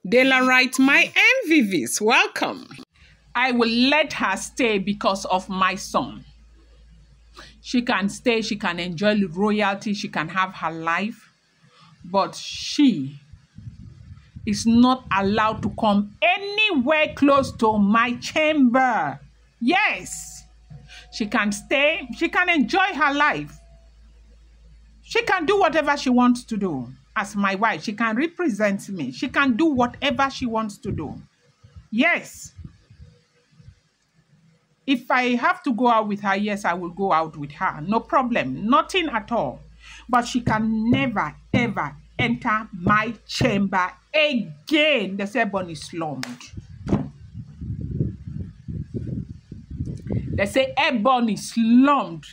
Dela writes, my MVVs, welcome. I will let her stay because of my son. She can stay, she can enjoy royalty, she can have her life, but she is not allowed to come anywhere close to my chamber. Yes, she can stay, she can enjoy her life. She can do whatever she wants to do. As my wife, she can represent me. She can do whatever she wants to do. Yes. If I have to go out with her, yes, I will go out with her. No problem. Nothing at all. But she can never, ever enter my chamber again. They say Ebony slummed. They say Ebony slummed.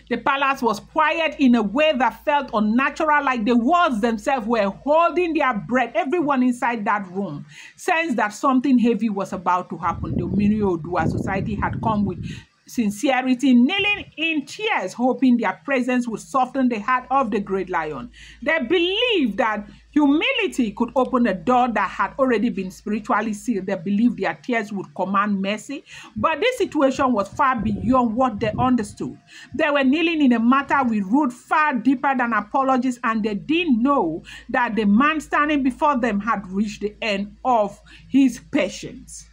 The palace was quiet in a way that felt unnatural, like the walls themselves were holding their breath. Everyone inside that room sensed that something heavy was about to happen. The Ominrin Odua society had come with sincerity, kneeling in tears, hoping their presence would soften the heart of the great lion. They believed that humility could open a door that had already been spiritually sealed. They believed their tears would command mercy, but this situation was far beyond what they understood. They were kneeling in a matter with root far deeper than apologies, and they didn't know that the man standing before them had reached the end of his patience.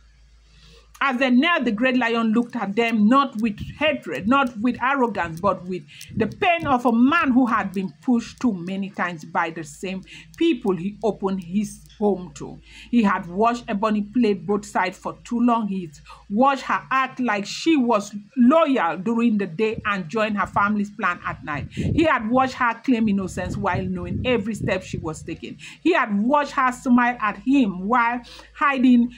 As they knelt, the great lion looked at them, not with hatred, not with arrogance, but with the pain of a man who had been pushed too many times by the same people he opened his home to. He had watched Ebony play both sides for too long. He had watched her act like she was loyal during the day and join her family's plan at night. He had watched her claim innocence while knowing every step she was taking. He had watched her smile at him while hiding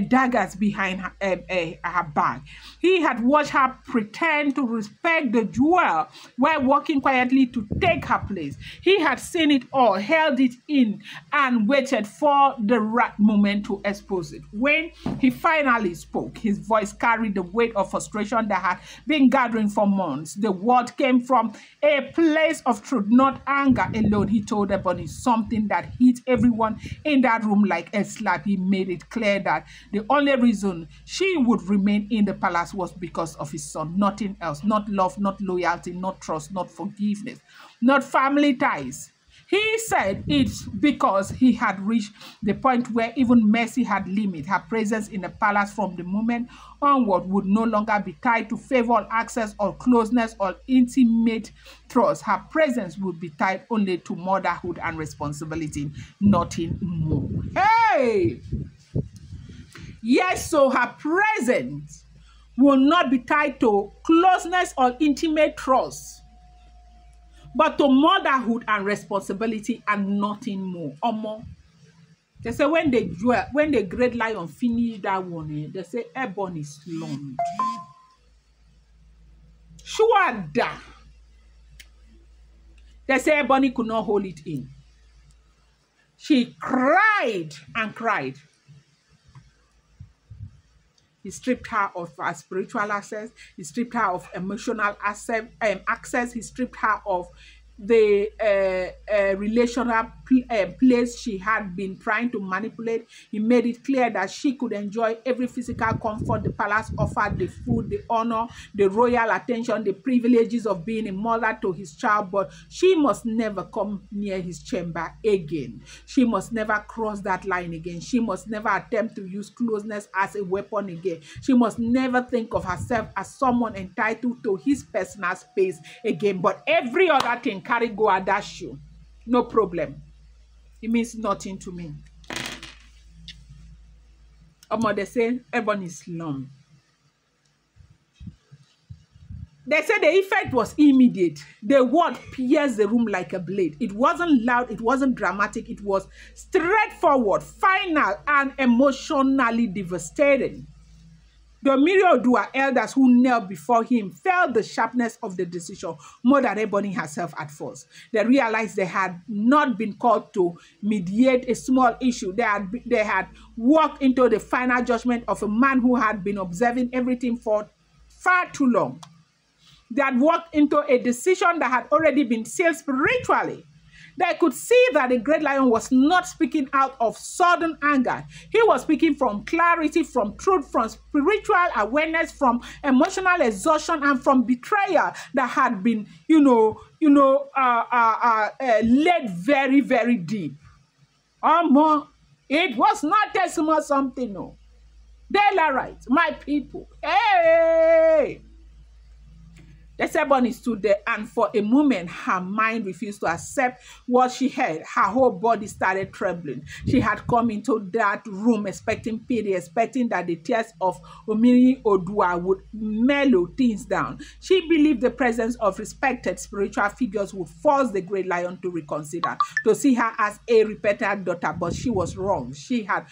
daggers behind her back. He had watched her pretend to respect the jewel while walking quietly to take her place. He had seen it all, held it in, and waited for the right moment to expose it. When he finally spoke, his voice carried the weight of frustration that had been gathering for months. The word came from a place of truth, not anger alone. He told Ebony something that hit everyone in that room like a slap. He made it clear that the only reason she would remain in the palace was because of his son, nothing else. Not love, not loyalty, not trust, not forgiveness, not family ties. He said it's because he had reached the point where even mercy had limit. Her presence in the palace from the moment onward would no longer be tied to favor, access, or closeness, or intimate trust. Her presence would be tied only to motherhood and responsibility, nothing more. Hey! Yes, so her presence will not be tied to closeness or intimate trust, but to motherhood and responsibility and nothing more. They say when the great lion finished that one, they say Ebony slummed. Sure da. They say Ebony could not hold it in. She cried and cried. He stripped her of her spiritual access. He stripped her of emotional access. He stripped her of the relational place she had been trying to manipulate. He made it clear that she could enjoy every physical comfort the palace offered, the food, the honor, the royal attention, the privileges of being a mother to his child, but she must never come near his chamber again. She must never cross that line again. She must never attempt to use closeness as a weapon again. She must never think of herself as someone entitled to his personal space again. But every other thing carry go at that shoe. No problem. It means nothing to me. They say Ebony slummed. They said the effect was immediate. The word pierced the room like a blade. It wasn't loud, it wasn't dramatic, it was straightforward, final, and emotionally devastating. The Ominrin Odua elders who knelt before him felt the sharpness of the decision more than Ebony herself at first. They realized they had not been called to mediate a small issue. They had walked into the final judgment of a man who had been observing everything for far too long. They had walked into a decision that had already been sealed spiritually. They could see that the great lion was not speaking out of sudden anger. He was speaking from clarity, from truth, from spiritual awareness, from emotional exhaustion, and from betrayal that had been, laid very, very deep. It was not a small something, no. They're right, my people. Hey! Explodes'Ebony stood there, and for a moment, her mind refused to accept what she heard. Her whole body started trembling. She had come into that room expecting pity, expecting that the tears of Ominrin Odua would mellow things down. She believed the presence of respected spiritual figures would force the great lion to reconsider, to see her as a repentant daughter, but she was wrong. She had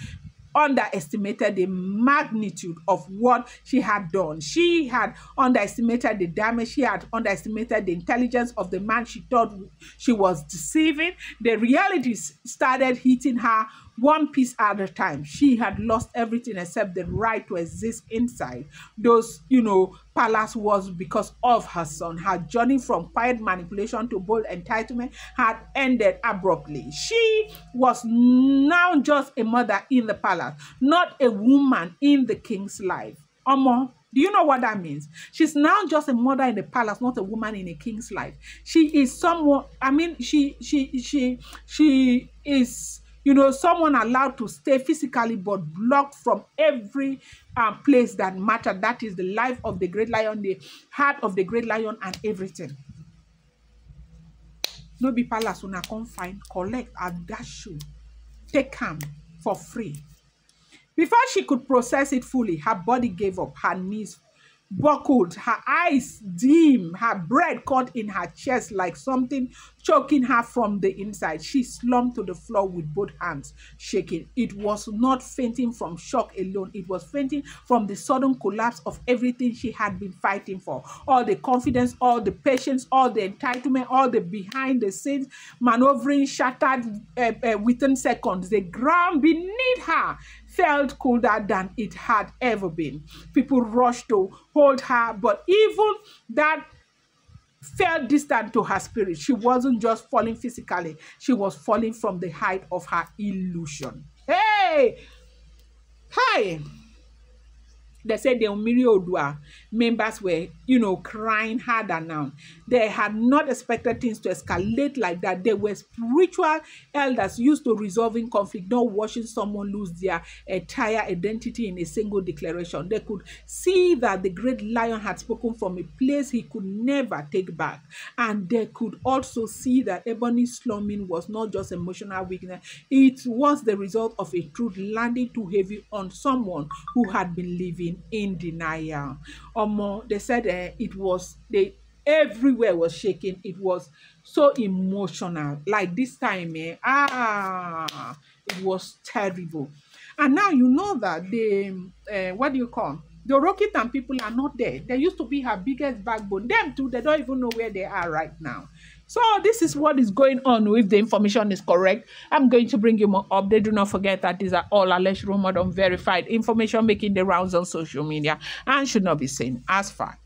underestimated the magnitude of what she had done. She had underestimated the damage. She had underestimated the intelligence of the man she thought she was deceiving. The reality started hitting her one piece at a time. She had lost everything except the right to exist inside those, palace walls because of her son. Her journey from quiet manipulation to bold entitlement had ended abruptly. She was now just a mother in the palace, not a woman in the king's life. Do you know what that means? She's now just a mother in the palace, not a woman in a king's life. She is someone, she is, someone allowed to stay physically but blocked from every place that mattered. That is the life of the great lion, the heart of the great lion, and everything. No be palace una come find, collect, and dash you. Take am for free. Before she could process it fully, her body gave up, her knees buckled, her eyes dim, her breath caught in her chest like something choking her from the inside. She slumped to the floor with both hands shaking. It was not fainting from shock alone. It was fainting from the sudden collapse of everything she had been fighting for. All the confidence, all the patience, all the entitlement, all the behind the scenes maneuvering shattered within seconds. The ground beneath her felt colder than it had ever been. People rushed to hold her, but even that felt distant to her spirit. She wasn't just falling physically, she was falling from the height of her illusion. Hey! They said the Ominrin Odua members were, crying harder now. They had not expected things to escalate like that. They were spiritual elders used to resolving conflict, not watching someone lose their entire identity in a single declaration. They could see that the great lion had spoken from a place he could never take back. And they could also see that Ebony's slumming was not just emotional weakness. It was the result of a truth landing too heavy on someone who had been living in denial. They said everywhere was shaking. It was so emotional. Like this time, it was terrible. And now you know that the Orokitan people are not there. They used to be her biggest backbone. Them too, they don't even know where they are right now. So this is what is going on. If the information is correct, I'm going to bring you more updates. Do not forget that these are all alleged, rumored, unverified information making the rounds on social media and should not be seen as fact.